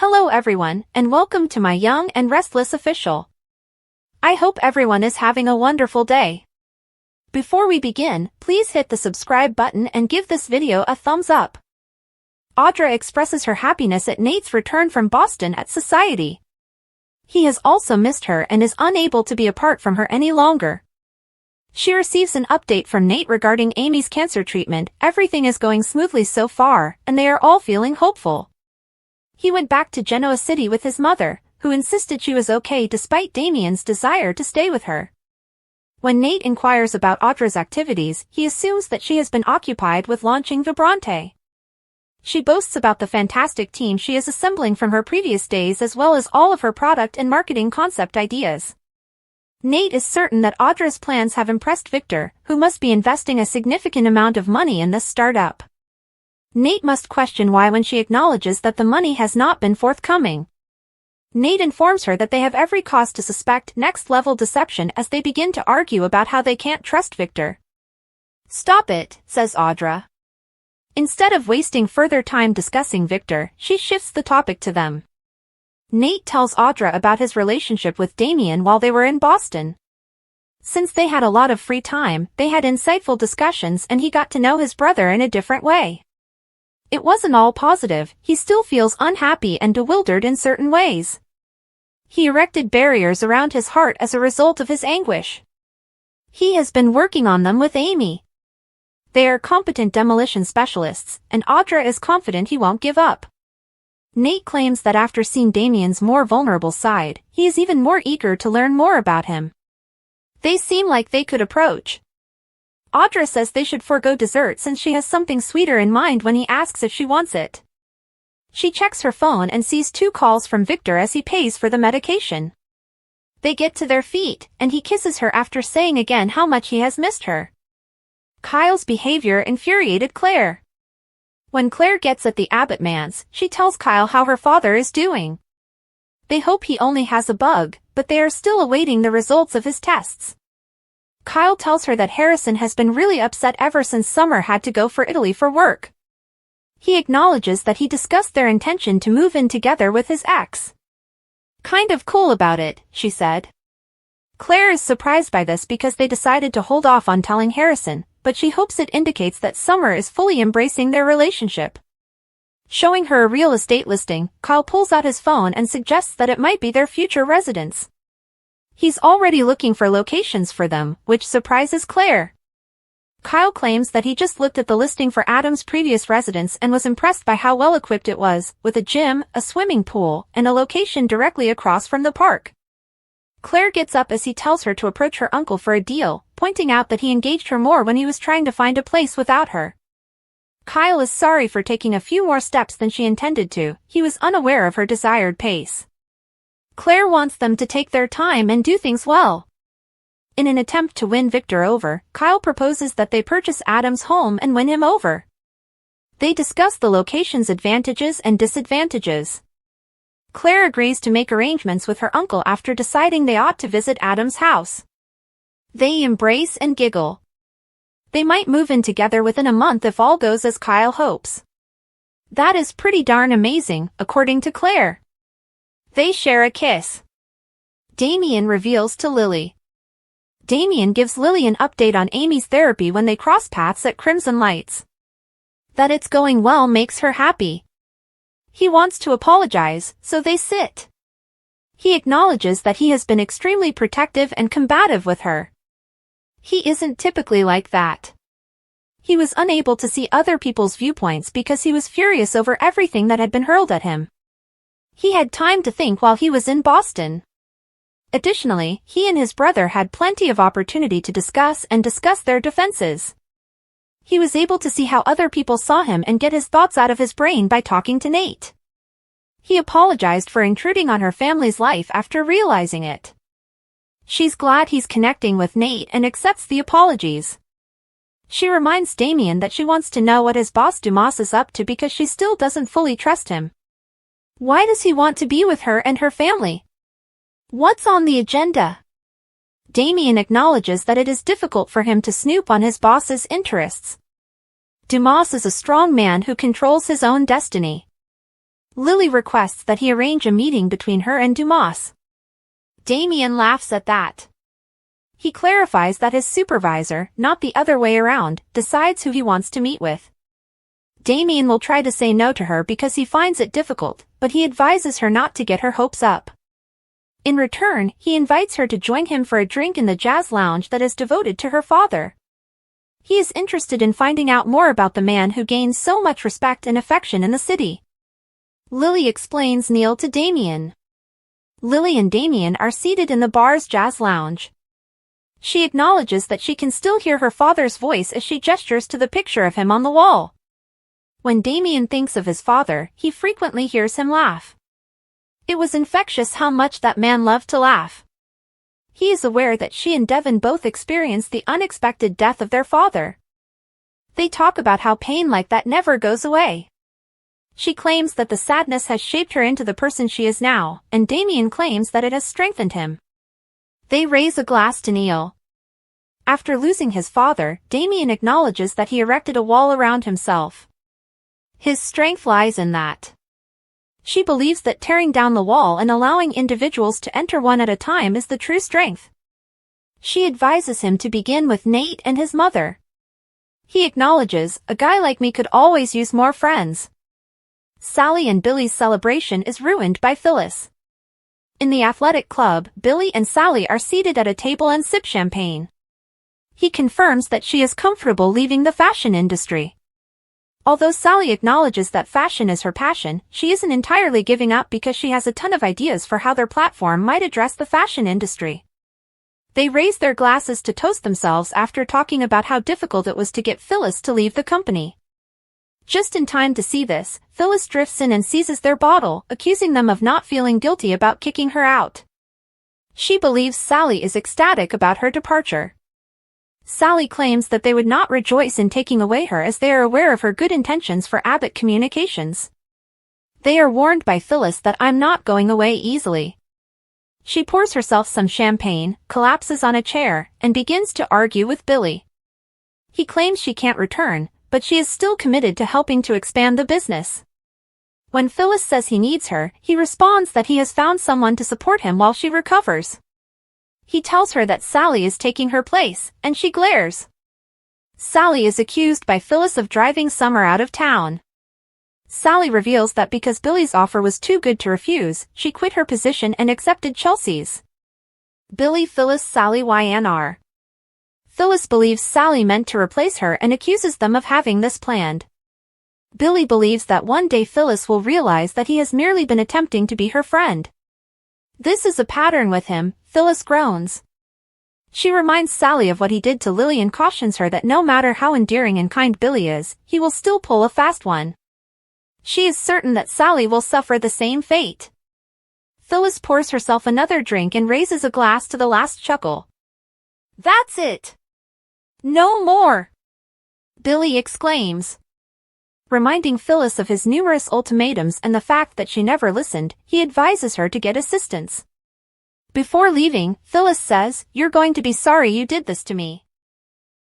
Hello everyone, and welcome to my Young and Restless official. I hope everyone is having a wonderful day. Before we begin, please hit the subscribe button and give this video a thumbs up. Audra expresses her happiness at Nate's return from Boston at Society. He has also missed her and is unable to be apart from her any longer. She receives an update from Nate regarding Amy's cancer treatment. Everything is going smoothly so far, and they are all feeling hopeful. He went back to Genoa City with his mother, who insisted she was okay despite Damien's desire to stay with her. When Nate inquires about Audra's activities, he assumes that she has been occupied with launching Vibrante. She boasts about the fantastic team she is assembling from her previous days as well as all of her product and marketing concept ideas. Nate is certain that Audra's plans have impressed Victor, who must be investing a significant amount of money in this startup. Nate must question why when she acknowledges that the money has not been forthcoming. Nate informs her that they have every cause to suspect next-level deception as they begin to argue about how they can't trust Victor. "Stop it," says Audra. Instead of wasting further time discussing Victor, she shifts the topic to them. Nate tells Audra about his relationship with Damien while they were in Boston. Since they had a lot of free time, they had insightful discussions and he got to know his brother in a different way. It wasn't all positive, he still feels unhappy and bewildered in certain ways. He erected barriers around his heart as a result of his anguish. He has been working on them with Amy. They are competent demolition specialists, and Audra is confident he won't give up. Nate claims that after seeing Damien's more vulnerable side, he is even more eager to learn more about him. They seem like they could approach. Audra says they should forego dessert since she has something sweeter in mind when he asks if she wants it. She checks her phone and sees 2 calls from Victor as he pays for the medication. They get to their feet, and he kisses her after saying again how much he has missed her. Kyle's behavior infuriated Claire. When Claire gets at the Abbott man's, she tells Kyle how her father is doing. They hope he only has a bug, but they are still awaiting the results of his tests. Kyle tells her that Harrison has been really upset ever since Summer had to go for Italy for work. He acknowledges that he discussed their intention to move in together with his ex. "Kind of cool about it," she said. Claire is surprised by this because they decided to hold off on telling Harrison, but she hopes it indicates that Summer is fully embracing their relationship. Showing her a real estate listing, Kyle pulls out his phone and suggests that it might be their future residence. He's already looking for locations for them, which surprises Claire. Kyle claims that he just looked at the listing for Adam's previous residence and was impressed by how well equipped it was, with a gym, a swimming pool, and a location directly across from the park. Claire gets up as he tells her to approach her uncle for a deal, pointing out that he engaged her more when he was trying to find a place without her. Kyle is sorry for taking a few more steps than she intended to, he was unaware of her desired pace. Claire wants them to take their time and do things well. In an attempt to win Victor over, Kyle proposes that they purchase Adam's home and win him over. They discuss the location's advantages and disadvantages. Claire agrees to make arrangements with her uncle after deciding they ought to visit Adam's house. They embrace and giggle. They might move in together within a month if all goes as Kyle hopes. That is pretty darn amazing, according to Claire. They share a kiss. Damien reveals to Lily. Damien gives Lily an update on Amy's therapy when they cross paths at Crimson Lights. That it's going well makes her happy. He wants to apologize, so they sit. He acknowledges that he has been extremely protective and combative with her. He isn't typically like that. He was unable to see other people's viewpoints because he was furious over everything that had been hurled at him. He had time to think while he was in Boston. Additionally, he and his brother had plenty of opportunity to discuss their defenses. He was able to see how other people saw him and get his thoughts out of his brain by talking to Nate. He apologized for intruding on her family's life after realizing it. She's glad he's connecting with Nate and accepts the apologies. She reminds Damien that she wants to know what his boss Dumas is up to because she still doesn't fully trust him. Why does he want to be with her and her family? What's on the agenda? Damien acknowledges that it is difficult for him to snoop on his boss's interests. Dumas is a strong man who controls his own destiny. Lily requests that he arrange a meeting between her and Dumas. Damien laughs at that. He clarifies that his supervisor, not the other way around, decides who he wants to meet with. Damien will try to say no to her because he finds it difficult, but he advises her not to get her hopes up. In return, he invites her to join him for a drink in the jazz lounge that is devoted to her father. He is interested in finding out more about the man who gains so much respect and affection in the city. Lily explains Neil to Damien. Lily and Damien are seated in the bar's jazz lounge. She acknowledges that she can still hear her father's voice as she gestures to the picture of him on the wall. When Damien thinks of his father, he frequently hears him laugh. It was infectious how much that man loved to laugh. He is aware that she and Devon both experienced the unexpected death of their father. They talk about how pain like that never goes away. She claims that the sadness has shaped her into the person she is now, and Damien claims that it has strengthened him. They raise a glass to Neil. After losing his father, Damien acknowledges that he erected a wall around himself. His strength lies in that. She believes that tearing down the wall and allowing individuals to enter one at a time is the true strength. She advises him to begin with Nate and his mother. He acknowledges, a guy like me could always use more friends. Sally and Billy's celebration is ruined by Phyllis. In the athletic club, Billy and Sally are seated at a table and sip champagne. He confirms that she is comfortable leaving the fashion industry. Although Sally acknowledges that fashion is her passion, she isn't entirely giving up because she has a ton of ideas for how their platform might address the fashion industry. They raise their glasses to toast themselves after talking about how difficult it was to get Phyllis to leave the company. Just in time to see this, Phyllis drifts in and seizes their bottle, accusing them of not feeling guilty about kicking her out. She believes Sally is ecstatic about her departure. Sally claims that they would not rejoice in taking away her as they are aware of her good intentions for Abbott Communications. They are warned by Phyllis that I'm not going away easily. She pours herself some champagne, collapses on a chair, and begins to argue with Billy. He claims she can't return, but she is still committed to helping to expand the business. When Phyllis says he needs her, he responds that he has found someone to support him while she recovers. He tells her that Sally is taking her place, and she glares. Sally is accused by Phyllis of driving Summer out of town. Sally reveals that because Billy's offer was too good to refuse, she quit her position and accepted Chelsea's. Billy, Phyllis, Sally, YNR. Phyllis believes Sally meant to replace her and accuses them of having this planned. Billy believes that one day Phyllis will realize that he has merely been attempting to be her friend. This is a pattern with him, Phyllis groans. She reminds Sally of what he did to Lily and cautions her that no matter how endearing and kind Billy is, he will still pull a fast one. She is certain that Sally will suffer the same fate. Phyllis pours herself another drink and raises a glass to the last chuckle. That's it! No more! Billy exclaims. Reminding Phyllis of his numerous ultimatums and the fact that she never listened, he advises her to get assistance. Before leaving, Phyllis says, "You're going to be sorry you did this to me."